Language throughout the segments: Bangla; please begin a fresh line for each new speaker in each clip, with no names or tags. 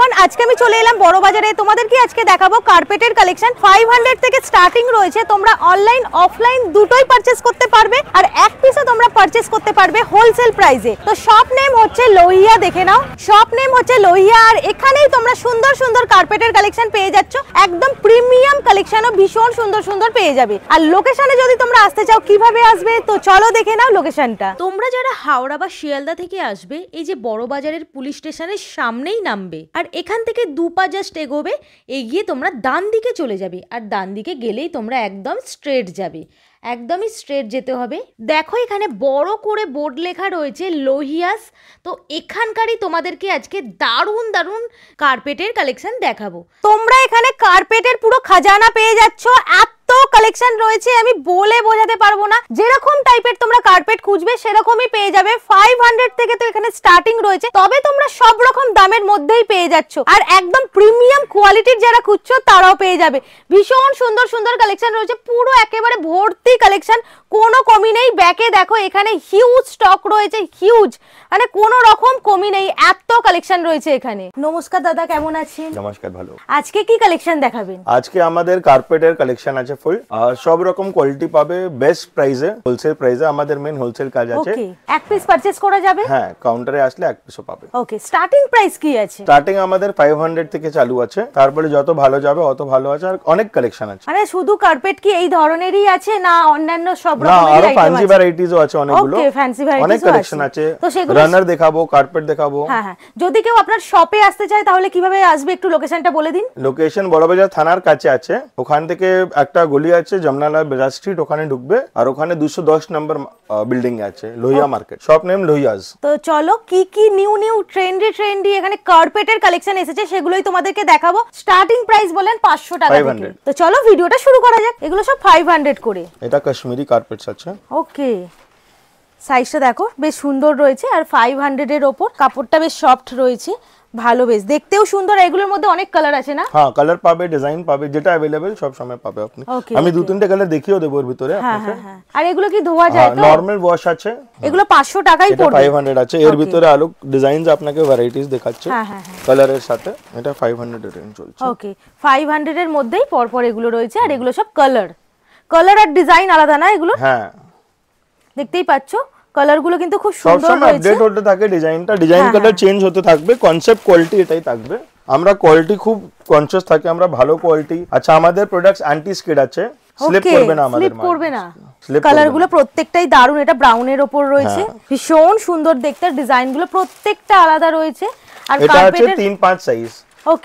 এভরিওয়ান, আজকে আমি চলে এলাম বড় বাজারে। তোমাদেরকে আজকে দেখাবো কার্পেটের কালেকশন। 500 থেকে স্টার্টিং রয়েছে। তোমরা অনলাইন অফলাইন দুটোই পারচেজ করতে পারবে, আর এক পিসও তোমরা পারচেজ করতে পারবে হোলসেল প্রাইসে। তো শপ নেম হচ্ছে লোহিয়া, দেখে নাও, শপ নেম হচ্ছে লোহিয়া। আর এখানেই তোমরা সুন্দর সুন্দর কার্পেটের কালেকশন পেয়ে যাচ্ছ, একদম প্রিমিয়াম কালেকশনও ভীষণ সুন্দর সুন্দর পেয়ে যাবে। আর লোকেশনে যদি তোমরা আসতে চাও, কিভাবে আসবে তো চলো দেখে নাও লোকেশনটা। তোমরা যারা হাওড়া বা শিয়ালদা থেকে আসবে, এই যে বড় বাজারের পুলিশ স্টেশনের সামনেই নামবে, আর এখান থেকে 2 পা জাস্ট এগোবে, এগিয়ে তোমরা ডান দিকে চলে যাবে। আর ডান দিকে গেলেই তোমরা একদম স্ট্রেট যাবে, একদমই স্ট্রেট যেতে হবে। দেখো এখানে বড় করে বোর্ড লেখা রয়েছে লোহিয়াস। তো এখানকারই তোমাদেরকে আজকে দারুণ দারুণ কার্পেটের কালেকশন দেখাবো। তোমরা এখানে কার্পেটের পুরো খাজানা পেয়ে যাচ্ছ। এত কালেকশন রয়েছে আমি বলে বোঝাতে পারবো না। যেরকম টাইপের তোমরা কার্পেট খুঁজবে সেরকমই পেয়ে যাবে। 500 থেকে তো এখানে স্টার্টিং রয়েছে, তবে তোমরা সব রকম দামের মধ্যেই পেয়ে যাচ্ছ। আর একদম প্রিমিয়াম কোয়ালিটির যারা খুঁজছো তারাও পেয়ে যাবে। ভীষণ সুন্দর সুন্দর কালেকশন রয়েছে, পুরো একেবারে ভর্তি কালেকশন, কোনো কমি নেই। ব্যাকে দেখো এখানে হিউজ স্টক রয়েছে, হিউজ, মানে কোনো রকম কমি নেই, এত কালেকশন রয়েছে এখানে। নমস্কার দাদা, কেমন আছেন?
নমস্কার, ভালো।
আজকে কি কালেকশন দেখাবেন?
আজকে আমাদের কার্পেটের কালেকশন আছে ফুল, সব রকম কোয়ালিটি পাবে, বেস্ট প্রাইসে, হোলসেল প্রাইসে। আমাদের মেন হোলসেল কাজ আছে।
ওকে, এক পিস পারচেজ করা যাবে?
হ্যাঁ, কাউন্টারে আসলে এক পিসও পাবে।
ওকে, স্টার্টিং প্রাইস কি আছে?
স্টার্টিং আমাদের 500 থেকে চালু আছে, তারপরে যত ভালো যাবে অত ভালো আছে, আর অনেক কালেকশন আছে।
মানে শুধু কার্পেট কি এই ধরনেরই আছে, না অন্যান্য সব
না,
রকমের
আরো
আইটেম
ফ্যান্সি
আছে?
ভ্যারাইটিজও আছে অনেকগুলো।
ওকে, ফ্যান্সি ভ্যারাইটিস
অনেক কালেকশন আছে।
তো সেগুলো
রানার দেখাবো, কার্পেট দেখাবো।
হ্যাঁ হ্যাঁ, যদি কেউ আপনার শপে আসতে চায় তাহলে কিভাবে আসবে, একটু লোকেশনটা বলে দিন।
লোকেশন বড়বাজার থানার কাছে আছে। ওখান থেকে একটা গলি আছে যমুনালাল বাজার স্ট্রিট, ওখানে ঢুকবে, আর ওখানে 210 নম্বর বিল্ডিং এ আছে লোহিয়া মার্কেট, শপ নেম লোহিয়াস।
তো চলো কি কি নিউ ট্রেন্ডি এখানে কার্পেটের কালেকশন এসেছে সেগুলোই তোমাদেরকে দেখাবো। স্টার্টিং প্রাইস বলেন 500 টাকা থেকে। তো চলো ভিডিওটা শুরু করা যাক। এগুলো সব 500 করে।
এটা কাশ্মীরি কার্পেটস আছে।
ওকে, সাইজটা দেখো বেশ সুন্দর রয়েছে, আর 500 এর ওপর কাপড়টা বেশ সফট রয়েছে, ভালো, বেশ দেখতেও সুন্দর। এগুলোর মধ্যে অনেক কালার আছে না?
হ্যাঁ, কালার পাবে, ডিজাইন পাবে, যেটা अवेलेबल সব সময় পাবে আপনি। আমি 2-3টে কালার দেখিয়েও দেব এর ভিতরে আপনাকে।
হ্যাঁ, আর এগুলো কি ধোয়া যায় তো?
নরমাল ওয়াশ আছে।
এগুলো 500 টাকাই পড়বে।
500 আছে। এর ভিতরে আলো ডিজাইনস আপনাকে ভ্যারাইটিস দেখাচ্ছে কালারের সাথে। এটা 500 এর রেঞ্জ চলছে।
ওকে, 500 এর মধ্যেই পরপর এগুলো রয়েছে, আর এগুলো সব কালার আর ডিজাইন আলাদা না এগুলো?
হ্যাঁ,
দেখতেই পাচ্ছো কালারগুলো কিন্তু খুব সুন্দর রয়েছে।
আপডেট হতে থাকে ডিজাইনটা, ডিজাইন কালার চেঞ্জ হতে থাকবে, কনসেপ্ট কোয়ালিটি এটাই থাকবে। আমরা কোয়ালিটি খুব কনসিয়াস থাকি, আমরা ভালো কোয়ালিটি। আচ্ছা, আমাদের প্রোডাক্টস অ্যান্টি স্কিড আছে, স্লিপ করবে না, আমাদের
স্লিপ করবে না। কালারগুলো প্রত্যেকটাই দারুণ। এটা ব্রাউনের উপর রয়েছে, ভীষণ সুন্দর দেখতে। ডিজাইনগুলো প্রত্যেকটা আলাদা রয়েছে। আর
এটা আছে 3-5 সাইজ।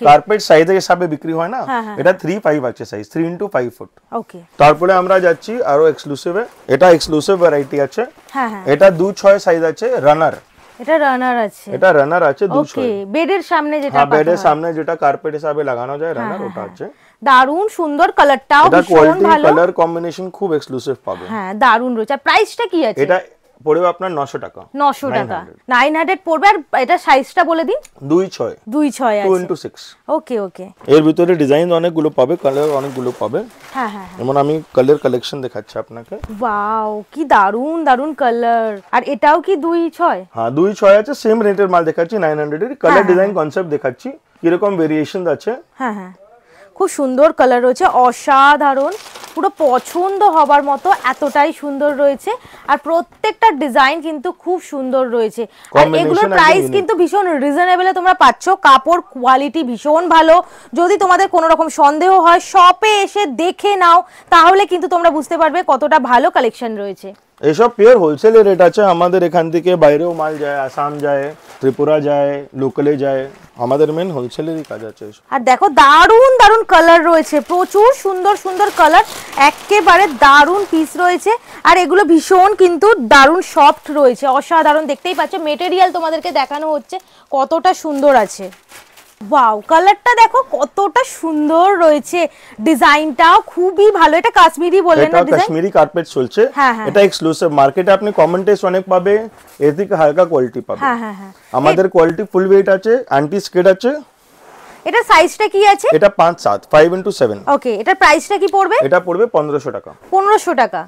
কার্পেট সাইজের হিসাবে বিক্রি হয় না, এটা 3-5 আছে সাইজ, 3 into 5 ফুট।
ওকে,
তারপরে আমরা যাচ্ছি আরো এক্সক্লুসিভে। এটা এক্সক্লুসিভ ভ্যারাইটি আছে।
হ্যাঁ,
এটা 2-6 সাইজ আছে। রানার,
এটা রানার আছে।
এটা রানার আছে 2-6।
ওকে, বেডের সামনে যেটা,
হ্যাঁ, বেডের সামনে যেটা কার্পেট হিসাবে লাগানো যায়, রানার ওটা আছে।
দারুণ সুন্দর, কালারটাও ভীষণ ভালো,
কালার কম্বিনেশন খুব এক্সক্লুসিভ পাবে।
হ্যাঁ, দারুণ রয়েছে। আর প্রাইসটা কি আছে?
এটা পড়বে আপনার 900 টাকা।
900 টাকা, 900 পড়বে। আর এটা সাইজটা বলে দিন।
2-6
আছে,
2 into 6।
ওকে ওকে,
এর ভিতরে ডিজাইন অনেকগুলো পাবে, কালার অনেকগুলো পাবে।
হ্যাঁ হ্যাঁ,
যেমন আমি কালার কালেকশন দেখাচ্ছি আপনাকে।
ওয়াও, কি দারুণ কালার। আর এটাও কি 2-6?
হ্যাঁ, 2-6 আছে। সেম রেটের মাল দেখাচ্ছি 900 এর। কালার ডিজাইন কনসেপ্ট দেখাচ্ছি, কিরকম ভেরিয়েশন আছে।
হ্যাঁ হ্যাঁ, খুব সুন্দর কালার রয়েছে, অসাধারণ, পুরো পছন্দ হবার মতো, এতটাই সুন্দর রয়েছে। আর প্রত্যেকটা ডিজাইন কিন্তু খুব সুন্দর রয়েছে। আর এগুলোর প্রাইস কিন্তু ভীষণ রিজনেবলে তোমরা পাচ্ছ। কাপড় কোয়ালিটি ভীষণ ভালো। যদি তোমাদের কোনো রকম সন্দেহ হয়, শপে এসে দেখে নাও, তাহলে কিন্তু তোমরা বুঝতে পারবে কতটা ভালো কালেকশন রয়েছে।
এসব পিওর হোলসেলের রেট আছে। আমাদের এখান থেকে বাইরেও মাল যায়, আসাম যায়, ত্রিপুরা যায়, লোকালে যায়। আমাদের মেন হোলসেলেরই কাজ আছে।
আর দেখো দারুণ কালার রয়েছে, প্রচুর সুন্দর কালার, একেবারে দারুণ পিস রয়েছে। আর এগুলো ভীষণ কিন্তু দারুণ সফট রয়েছে, অসাধারণ। দেখতেই পাচ্ছ মেটেরিয়াল তোমাদেরকে দেখানো হচ্ছে কতটা সুন্দর আছে। ওয়াও, কালারটা দেখো কতটা সুন্দর রয়েছে, ডিজাইনটাও খুবই ভালো। এটা কাশ্মীরি বললেন না?
এটা কাশ্মীরি কার্পেট চলছে। এটা এক্সক্লুসিভ, মার্কেটে আপনি কমন টেস্ট অনেক পাবে, এর থেকে হালকা কোয়ালিটি পাবে। আমাদের কোয়ালিটি ফুল ওয়েট আছে, অ্যান্টি স্কিড আছে।
এটা সাইজটা কি আছে?
এটা 5-7, 5 into 7।
ওকে, এটা প্রাইসটা কি পড়বে?
এটা পড়বে 1500 টাকা।
1500 টাকা,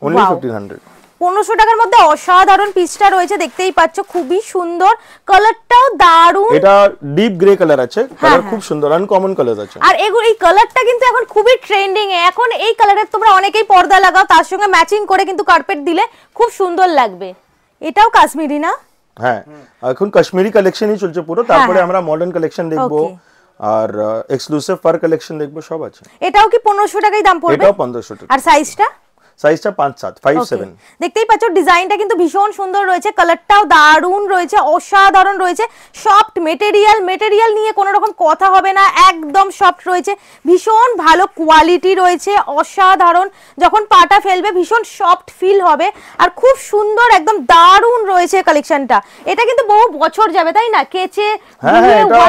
only 1500।
1500 টাকার মধ্যে অসাধারণ পিসটা রয়েছে, দেখতেই পাচ্ছ খুবই সুন্দর, কালারটাও দারুণ।
এটা ডিপ গ্রে কালার আছে, কালার খুব সুন্দর, আনকমন কালার আছে।
আর এগুলো এই কালারটা কিন্তু এখন খুবই ট্রেন্ডিং এ, এখন এই কালারের তোমরা অনেকেই পর্দা লাগাও, তার সঙ্গে ম্যাচিং করে কিন্তু কার্পেট দিলে খুব সুন্দর লাগবে। এটাও কাশ্মীরি না?
হ্যাঁ, এখন কাশ্মীরি কালেকশনই চলছে পুরো, তারপরে আমরা মডার্ন কালেকশন দেখবো আর এক্সক্লুসিভ ফার কালেকশন দেখবো, সব আছে।
এটাও কি 1500 টাকাই দাম পড়বে?
এটাও 1500 টাকা।
আর সাইজটা?
সাইজটা 5-7 5-7।
দেখতেই পাচ্ছ ডিজাইনটা কিন্তু ভীষণ সুন্দর রয়েছে, কালারটাও দারুণ রয়েছে, অসাধারণ রয়েছে। সফট মেটেরিয়াল নিয়ে কোনো রকম কথা হবে না, একদম সফট রয়েছে, ভীষণ ভালো কোয়ালিটি রয়েছে, অসাধারণ। যখন পাটা ফেলবে ভীষণ সফট ফিল হবে, আর খুব সুন্দর একদম দারুণ রয়েছে কালেকশনটা। এটা কিন্তু বহু বছর যাবে, তাই না? কেচে
এটা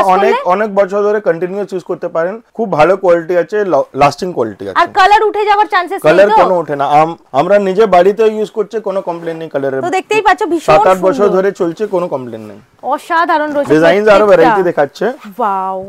অনেক বছর ধরে কন্টিনিউয়াস ইউজ করতে পারেন, খুব ভালো কোয়ালিটি আছে, লাস্টিং কোয়ালিটি আছে।
আর কালার উঠে যাওয়ার চান্সেস নেই তো?
কালার কোনো ওঠে না, আমরা নিজে বাড়িতে ইউজ করছে, কোনো কমপ্লেইন নেই কালারের।
তো দেখতেই পাচ্ছ ভীষণ
7-8 বছর ধরে চলছে, কোনো কমপ্লেইন নেই।
অসাধারণ রয়েছে,
ডিজাইনস আরো ভ্যারাইটি দেখাচ্ছে।
ওয়াও,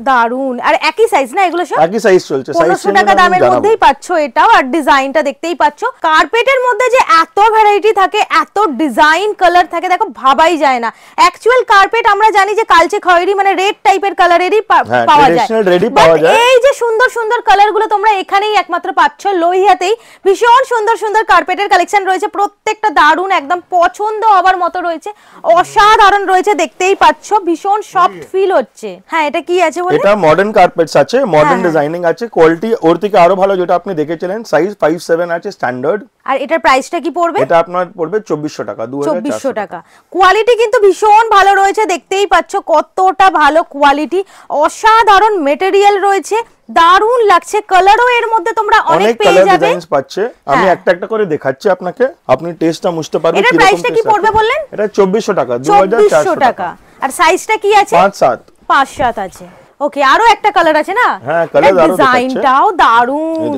দারুন। আর একই সাইজ না এগুলো সব?
একই সাইজ চলছে,
1500 টাকা দামের মধ্যেই পাচ্ছ এটাও। আর ডিজাইনটা দেখতেই পাচ্ছ, কার্পেটের মধ্যে যে এত ভ্যারাইটি থাকে, এত ডিজাইন কালার থাকে, দেখো ভাবাই যায় না। অ্যাকচুয়াল কার্পেট আমরা জানি যে কালচে খয়েরি মানে রেড টাইপের কালারেরই পাওয়া যায়, এই যে সুন্দর সুন্দর কালারগুলো তোমরা এখানেই একমাত্র পাচ্ছ, লোহিয়াতেই। ভীষণ সুন্দর সুন্দর কার্পেটের কালেকশন রয়েছে, প্রত্যেকটা দারুন, একদম পছন্দ হবার মতো রয়েছে, অসাধারণ রয়েছে, দেখতেই পাচ্ছ ভীষণ সফট ফিল হচ্ছে। হ্যাঁ, এটা কি আছে?
এটা মডার্ন কার্পেটস আছে, মডার্ন ডিজাইনিং আছে, কোয়ালিটি ওর থেকে আরো ভালো, যেটা আপনি দেখেছিলেন। সাইজ 5-7 আছে স্ট্যান্ডার্ড।
আর এটার প্রাইসটা কি পড়বে?
এটা আপনার পড়বে 2400 টাকা,
2400 টাকা। কোয়ালিটি কিন্তু ভীষণ ভালো রয়েছে, দেখতেই পাচ্ছ কতটা ভালো কোয়ালিটি, অসাধারণ মেটেরিয়াল রয়েছে, দারুণ লাগছে। কালারও এর মধ্যে তোমরা অনেক পেয়ে যাবে,
ডিজাইনস পাচ্ছে। আমি একটা একটা করে দেখাচ্ছি আপনাকে, আপনি টেস্টটা বুঝতে পারবেন।
এটার প্রাইসটা কি পড়বে বললেন?
এটা 2400 টাকা,
2400 টাকা। আর সাইজটা কি আছে?
5-7
5-7 আছে। ওকে, আরো একটা কালার আছে না?
হ্যাঁ, কালার দারুণ,
ডিজাইনটাও দারুণ।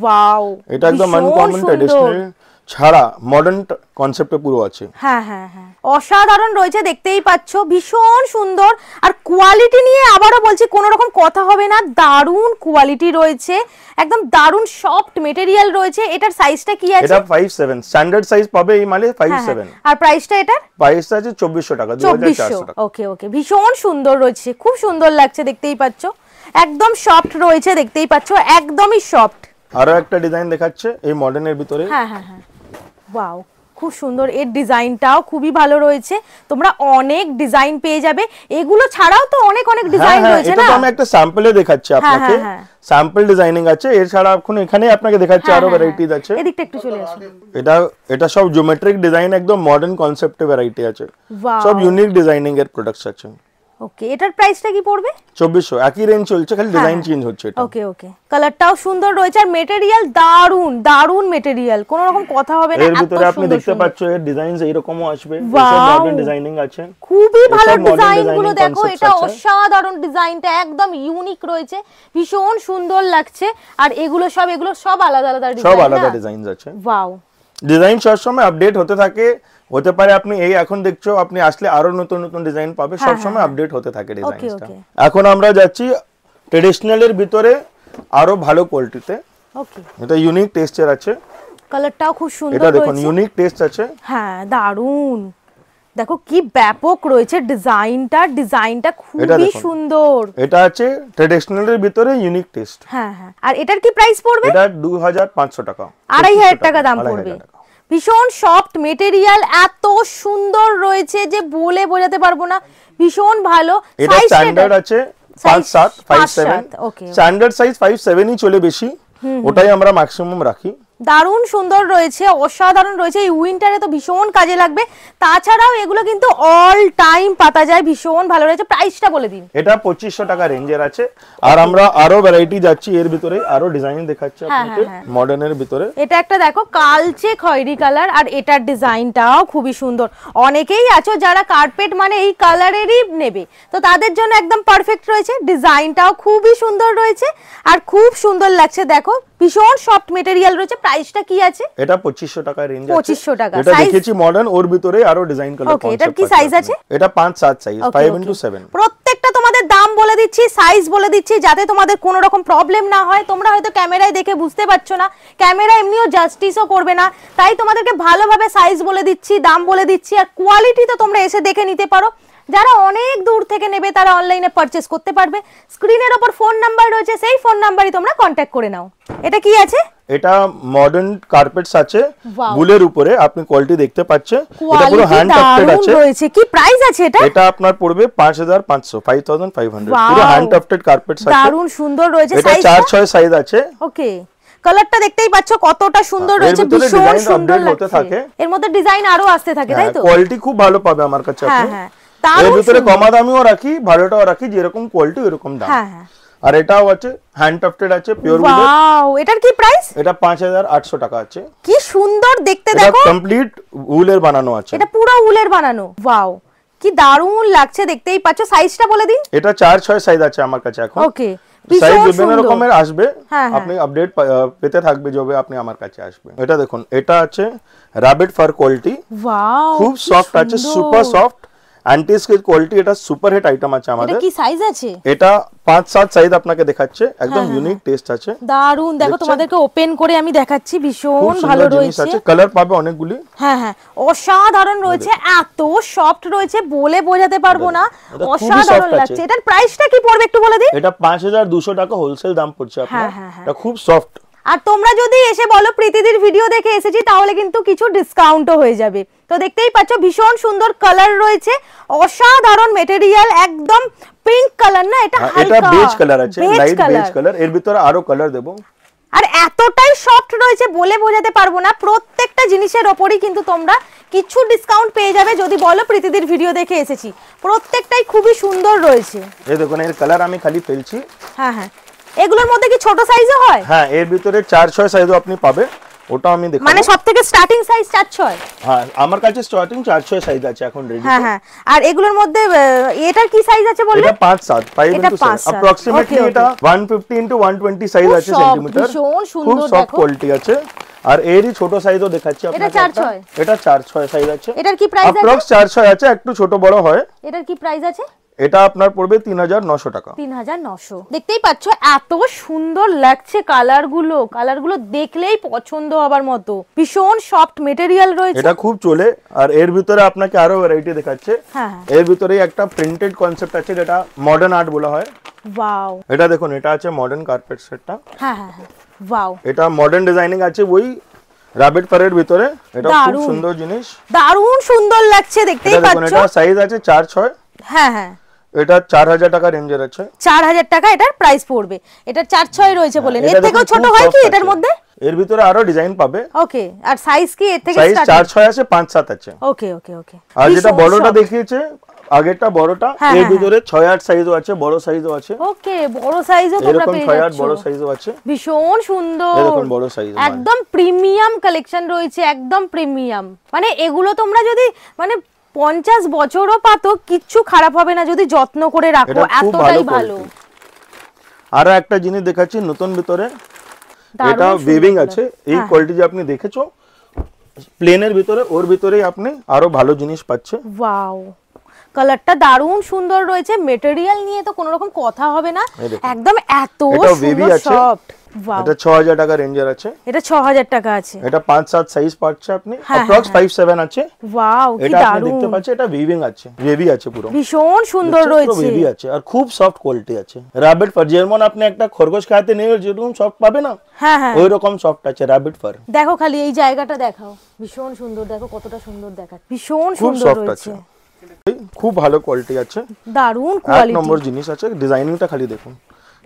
ওয়াও,
এটা একদম আনকমন ট্র্যাডিশনাল ছাড়া মডার্ন কনসেপ্টে পুরো আছে।
হ্যাঁ, অসাধারণ রয়েছে, দেখতেই পাচ্ছ ভীষণ সুন্দর। আর কোয়ালিটি নিয়ে আবারও বলছি, কোনো রকম কথা হবে না, দারুণ কোয়ালিটি রয়েছে, একদম দারুণ সফট মেটেরিয়াল রয়েছে। এটার সাইজটা কি আছে?
এটা 5-7 স্ট্যান্ডার্ড সাইজ পাবে এই মালে 5-7।
আর প্রাইসটা এটার?
প্রাইসটা আছে 2400 টাকা, 2400 টাকা।
ওকে, ভীষণ সুন্দর রয়েছে, খুব সুন্দর লাগছে, দেখতেই পাচ্ছ একদম সফট রয়েছে, দেখতেই পাচ্ছ একদমই সফট।
আরো একটা ডিজাইন দেখাচ্ছে এই মডার্নের ভিতরে।
হ্যাঁ, ওয়াও, খুব সুন্দর, এর ডিজাইনটাও খুবই ভালো রয়েছে। তোমরা অনেক ডিজাইন পেয়ে যাবে, এগুলো ছাড়াও তো অনেক ডিজাইন রয়েছে না?
এটা তো আমি একটা স্যাম্পলে দেখাচ্ছি আপনাকে, স্যাম্পল ডিজাইনিং আছে। এর ছাড়া এখন এখানে আপনাকে দেখাচ্ছি আরো ভ্যারাইটিজ আছে।
এদিকটা একটু চলে আসুন।
এটা সব জিওমেট্রিক ডিজাইন, একদম মডার্ন কনসেপ্টে ভ্যারাইটি আছে, সব ইউনিক ডিজাইনিং এর প্রোডাক্টস আছে।
ওকে, এটার প্রাইসটা কি পড়বে?
2400, একই রেঞ্জ চলছে, খালি ডিজাইন চেঞ্জ হচ্ছে এটা।
ওকে, কালারটাও সুন্দর রয়েছে, আর মেটেরিয়াল দারুন মেটেরিয়াল, কোনো রকম কথা হবে না।
এর ভিতরে আপনি দেখতে পাচ্ছ এর ডিজাইনস এইরকমও আসবে, সব মডার্ন ডিজাইনিং আছে,
খুবই ভালো ডিজাইন গুলো দেখো, এটা অসাধারণ ডিজাইনটা, একদম ইউনিক রয়েছে, ভীষণ সুন্দর লাগছে। আর এগুলো সব আলাদা ডিজাইন,
সব আলাদা ডিজাইনস আছে।
ওয়াও,
ডিজাইন সব সময় আপডেট হতে থাকে, হতে পারে আপনি এই এখন দেখছো, আপনি আসলে আরো নতুন নতুন ডিজাইন পাবে, সব সময় আপডেট হতে থাকে ডিজাইনটা। এখন আমরা যাচ্ছি ট্র্যাডিশনাল এর ভিতরে আরো ভালো কোয়ালিটিতে। ওকে, এটা ইউনিক টেক্সচার আছে,
কালারটাও খুব সুন্দর
রয়েছে, এটা দেখুন ইউনিক টেক্সট আছে।
হ্যাঁ, দারুন, দেখো কি ব্যাপক রয়েছে ডিজাইনটা খুবই সুন্দর।
এটা আছে ট্র্যাডিশনাল এর ভিতরে ইউনিক টেক্সট।
হ্যাঁ, আর এটার কি প্রাইস পড়বে?
এটা 2500 টাকা,
2500 টাকা দাম পড়বে। ভীষণ সফট মেটেরিয়াল, এত সুন্দর রয়েছে যে বলে বোঝাতে পারবো না, ভীষণ ভালো।
এটা স্ট্যান্ডার্ড আছে 5-7 5-7, স্ট্যান্ডার্ড সাইজ 5-7ই চলে বেশি, ওটাই আমরা ম্যাক্সিমাম রাখি।
দারুণ সুন্দর রয়েছে, অসাধারণ রয়েছে, এই উইন্টারে তো ভীষণ কাজে লাগবে। তাছাড়াও এগুলো কিন্তু অল টাইম পাতা যায়, ভীষণ ভালো রয়েছে। প্রাইসটা বলে দিন।
এটা 2500 টাকা রেঞ্জের আছে। আর আমরা আরো ভ্যারাইটি যাচ্ছি, এর ভিতরে আরো ডিজাইন দেখাচ্ছি আপনাকে মডার্নের ভিতরে।
এটা একটা দেখো কালচে খয়েরি কালার, আর এটার ডিজাইনটাও খুবই সুন্দর। অনেকেই আছো যারা কার্পেট মানে এই কালারেরই নেবে, তো তাদের জন্য একদম পারফেক্ট রয়েছে। ডিজাইনটাও খুবই সুন্দর রয়েছে, আর খুব সুন্দর লাগছে, দেখো ভীষণ সফট মেটেরিয়াল রয়েছে। প্রাইসটা কি আছে?
এটা 2500 টাকা রেঞ্জ আছে।
2500 টাকা।
এটা দেখেছি মডার্ন, ওর ভিতরে আরো ডিজাইন কালার কনসেপ্ট।
ওকে, এটার কি সাইজ আছে?
এটা 5-7 সাইজ, 5x7।
প্রত্যেকটা তোমাদের দাম বলে দিচ্ছি, সাইজ বলে দিচ্ছি, যাতে তোমাদের কোনো রকম প্রবলেম না হয়। তোমরা হয়তো ক্যামেরায় দেখে বুঝতে পারছো না, ক্যামেরা এমনিও জাস্টিসও করবে না, তাই তোমাদেরকে ভালোভাবে সাইজ বলে দিচ্ছি, দাম বলে দিচ্ছি। আর কোয়ালিটি তো তোমরা এসে দেখে নিতে পারো। যারা অনেক দূর থেকে নেবে তারা অনলাইনে পারচেজ করতে পারবে। স্ক্রিনের উপর ফোন নাম্বার রয়েছে, সেই ফোন নাম্বারই তোমরা কন্ট্যাক্ট করে নাও। এটা কি আছে?
এটা মডার্ন কার্পেটস আছে বুলের উপরে, আপনি কোয়ালিটি দেখতে পাচ্ছেন। এটা পুরো হ্যান্ড টাফটেড আছে।
রয়েছে। কি প্রাইস আছে এটা?
এটা আপনার পড়বে 5500, 5500। পুরো হ্যান্ড টাফটেড কার্পেটস আছে,
দারুণ সুন্দর রয়েছে।
এটা 4-6 সাইজ আছে।
ওকে, কালারটা দেখতেই পাচ্ছ কতটা সুন্দর রয়েছে, ভীষণ সুন্দর লাগছে। এর মধ্যে ডিজাইন আরো আসতে থাকে, তাই তো?
কোয়ালিটি খুব ভালো পাবে আমার কাছে আপনি।
হ্যাঁ,
এর ভিতরে কমা দামিও রাখি, ভালোটাও রাখি, যেরকম কোয়ালিটি এরকম দাম।
হ্যাঁ হ্যাঁ।
আর এটাও আছে হ্যান্ড টাফটেড আছে, পিওর উল।
ওয়াও, এটার কি প্রাইস?
এটা 5800 টাকা আছে।
কি সুন্দর দেখতে, দেখো।
এটা কমপ্লিট উলের বানানো আছে।
এটা পুরো উলের বানানো। ওয়াও, কি দারুণ লাগছে, দেখতেই পাচ্ছ। সাইজটা বলে দিন।
এটা 4-6 সাইজ আছে আমার কাছে এখন।
ওকে,
সাইজ বিভিন্ন রকমের আসবে,
হ্যাঁ,
আপনি আপডেট পেতে থাকবে যবে আপনি আমার কাছে আসবে। এটা দেখুন, এটা আছে র‍্যাবিট ফার কোয়ালিটি।
ওয়াও,
খুব সফট আছে, super soft anti sketch quality. এটা সুপার হিট আইটেম আছে আমাদের।
এটা কি সাইজ আছে?
এটা 5-7 সাইজ আপনাকে দেখাচ্ছে, একদম ইউনিক টেস্ট আছে।
দারুণ, দেখো তোমাদেরকে ওপেন করে আমি দেখাচ্ছি, ভীষণ ভালো রয়েছে।
কালার পাবে অনেকগুলি।
হ্যাঁ হ্যাঁ, অসাধারণ রয়েছে, এত সফট রয়েছে বলে বোঝাতে পারবো না, অসাধারণ লাগছে। এটার প্রাইসটা কি পড়বে একটু বলে দিন।
এটা 5200 টাকা হোলসেল দাম পড়ছে আপনার। এটা খুব সফট।
আর তোমরা যদি এসে বলো প্রীতিদির ভিডিও দেখে এসেছি, তাহলে কিন্তু কিছু ডিসকাউন্টও হয়ে যাবে। তো দেখতেই পাচ্ছ ভীষণ সুন্দর কালার রয়েছে, অসাধারণ মেটেরিয়াল, একদম পিঙ্ক কালার না, এটা হালকা
বেজ কালার আছে, লাইট বেজ কালার। এর ভিতরে আরো কালার দেব।
আর এতটাই সফট রয়েছে বলে বোঝাতে পারবো না। প্রত্যেকটা জিনিসের ওপরই কিন্তু তোমরা কিছু ডিসকাউন্ট পেয়ে যাবে যদি বলো প্রীতিদির ভিডিও দেখে এসেছি। প্রত্যেকটাই খুবই সুন্দর রয়েছে।
এই দেখুন, এর কালার আমি খালি ফেলছি।
হ্যাঁ হ্যাঁ, এগুলোর মধ্যে কি ছোট সাইজও হয়?
হ্যাঁ, এর ভিতরে 4-6 সাইজও আপনি পাবে, ওটা আমি দেখাবো।
মানে সবথেকে স্টার্টিং সাইজ 4-6?
হ্যাঁ, আমার কাছে স্টার্টিং 4-6 সাইজ আছে এখন রেডি।
হ্যাঁ হ্যাঁ। আর এগুলোর মধ্যে এটার কি সাইজ আছে বললে?
এটা 5-7, 5x7 অ্যাপ্রক্সিমেটলি। এটা 150 * 120 সাইজ আছে সেন্টিমিটার।
ভীষণ সুন্দর,
খুব সফট কোয়ালিটি আছে। আর এরই ছোট সাইজও দেখাচ্ছি আপনাকে।
এটা 4-6?
এটা 4-6 সাইজ আছে।
এটার কি প্রাইস আছে?
অ্যাপ্রক্স 4-6 আছে, একটু ছোট বড় হয়।
এটার কি প্রাইস আছে?
এটা আপনার পড়বে 3900 টাকা।
3900। দেখতেই পাচ্ছ এত সুন্দর লাগছে কালারগুলো দেখলেই পছন্দ হবার মতো। ভীষণ সফট মেটেরিয়াল রয়েছে,
এটা খুব চলে। আর এর ভিতরে আপনাকে আরো ভ্যারাইটি দেখাচ্ছে।
হ্যাঁ,
এর ভিতরে একটা প্রিন্টেড কনসেপ্ট আছে, যেটা মডার্ন আর্ট বলা হয়।
ওয়াও,
এটা দেখুন, এটা আছে মডার্ন কার্পেট সেটটা।
হ্যাঁ হ্যাঁ হ্যাঁ, ওয়াও,
এটা মডার্ন ডিজাইনিং আছে ওই র‍্যাবিট ফারের ভিতরে। এটা খুব সুন্দর জিনিস,
দারুণ সুন্দর লাগছে, দেখতেই পাচ্ছ।
এটা সাইজ আছে 4-6।
হ্যাঁ হ্যাঁ,
এটা 4000 টাকা রেঞ্জের আছে।
4000 টাকা এটার প্রাইস পড়বে। এটা 4-6 রয়েছে বলেন। এর থেকেও ছোট হয় কি এটার মধ্যে?
এর ভিতরে আরো ডিজাইন পাবে।
ওকে, আর সাইজ কি এর থেকে
স্টার্ট? সাইজ 4-6 আছে, 5-7 আছে।
ওকে ওকে ওকে।
আর যেটা বড়টা দেখিয়েছে আগেরটা বড়টা, এর ভিতরে 6-8 সাইজও আছে, বড় সাইজও আছে।
ওকে, বড় সাইজও তোমরা পেয়ে যাচ্ছ।
এরকম 6-8 বড় সাইজও আছে।
ভীষণ সুন্দর।
এরকম বড় সাইজ,
একদম প্রিমিয়াম কালেকশন রয়েছে, একদম প্রিমিয়াম। মানে এগুলো তোমরা যদি 50 বছরও পাতো কিচ্ছু খারাপ হবে না যদি যত্ন করে রাখো, এতটাই ভালো।
আর একটা জিনিস দেখাচ্ছি নতুন ভিতরে, এটা ওয়েভিং আছে। এই কোয়ালিটি যে আপনি দেখেছো প্লেনের ভিতরে, ওর ভিতরেই আপনি আরো ভালো জিনিস পাচ্ছে।
ওয়াও, কালারটা দারুণ সুন্দর রয়েছে। মেটেরিয়াল নিয়ে তো কোনো রকম কথা হবে না, একদম এত সুন্দর সফট।
এটা 6000 টাকা রেঞ্জের আছে।
এটা 6000 টাকা আছে।
এটা 5-7 সাইজ পাচ্ছে আপনি, অ্যাপ্রক্স 5-7 আছে।
ওয়াও, কি
এটা আপনি
দারুণ
দেখতে পাচ্ছেন। এটা উইভিং আছে, ওয়েভি আছে পুরো,
ভীষণ সুন্দর রয়েছে।
ওয়েভি আছে আর খুব সফট কোয়ালিটি আছে। র‍্যাবিট ফার যেমন আপনি একটা খরগোশ খাতে নিয়ে যেরকম সফট পাবে না,
হ্যাঁ হ্যাঁ,
ওই রকম সফট আছে র‍্যাবিট ফার।
দেখো খালি এই জায়গাটা দেখাও, ভীষণ সুন্দর। দেখো কতটা সুন্দর দেখাচ্ছে, ভীষণ সুন্দর রয়েছে,
খুব ভালো কোয়ালিটি আছে,
দারুণ কোয়ালিটি।
এক নম্বর জিনিস আছে। ডিজাইনিংটা খালি দেখুন,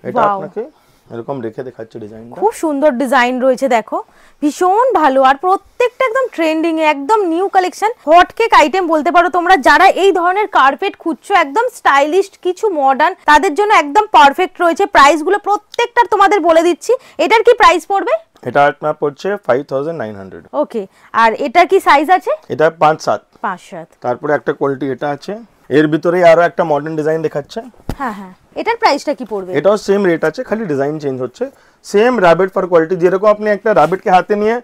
এটা আপনাকে এরকম রেখে দেখাচ্ছে ডিজাইনটা।
খুব সুন্দর ডিজাইন রয়েছে, দেখো ভীষণ ভালো। আর প্রত্যেকটা একদম ট্রেন্ডিং এ, একদম new collection, hot cake item বলতে পারো তোমরা। যারা এই ধরনের কার্পেট খুঁজছো, একদম স্টাইলিশ কিছু মডার্ন, তাদের জন্য একদম পারফেক্ট রয়েছে। প্রাইস গুলো প্রত্যেকটার তোমাদের বলে দিচ্ছি। এটার কি প্রাইস পড়বে?
এটা আপনার পড়ছে 5900।
ওকে, আর এটার কি সাইজ আছে?
এটা 5-7।
5-7।
তারপরে একটা কোয়ালিটি এটা আছে, এর ভিতরেই আরো একটা মডার্ন ডিজাইন দেখাচ্ছে।
হ্যাঁ হ্যাঁ, এটার প্রাইসটা কি পড়বে?
এটাও সেম রেট আছে, খালি ডিজাইন চেঞ্জ হচ্ছে। সেম র‍্যাবিট ফার কোয়ালিটি, যেরকম আপনি একটা র‍্যাবিটকে হাতে নিয়ে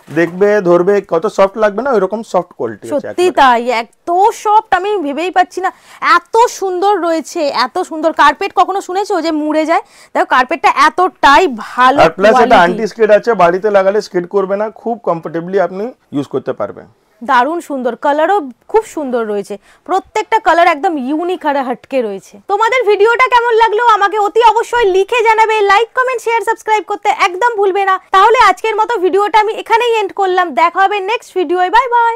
দেখবে ধরবে কত সফট লাগবে না, ওইরকম সফট কোয়ালিটি আছে।
সত্যি তাই, এত সফট আমি ভেবেই পাচ্ছি না, এত সুন্দর রয়েছে, এত সুন্দর। কার্পেট কখনো শুনেছো যে মুড়ে যায়? দেখো কার্পেটটা এতটাই ভালো।
আর প্লাস এটা অ্যান্টি স্কিড আছে, বাড়িতে লাগালে স্কিড করবে না, খুব কমফোর্টেবলি আপনি ইউজ করতে পারবেন।
দারুণ সুন্দর, কালারও খুব সুন্দর রয়েছে, প্রত্যেকটা কালার একদম ইউনিক আর হটকে রয়েছে। তোমাদের ভিডিওটা কেমন লাগলো আমাকে অতি অবশ্যই লিখে জানাবে। লাইক কমেন্ট শেয়ার সাবস্ক্রাইব করতে একদম ভুলবে না। তাহলে আজকের মতো ভিডিওটা আমি এখানেই এন্ড করলাম, দেখা হবে নেক্সট ভিডিওয়। Bye bye.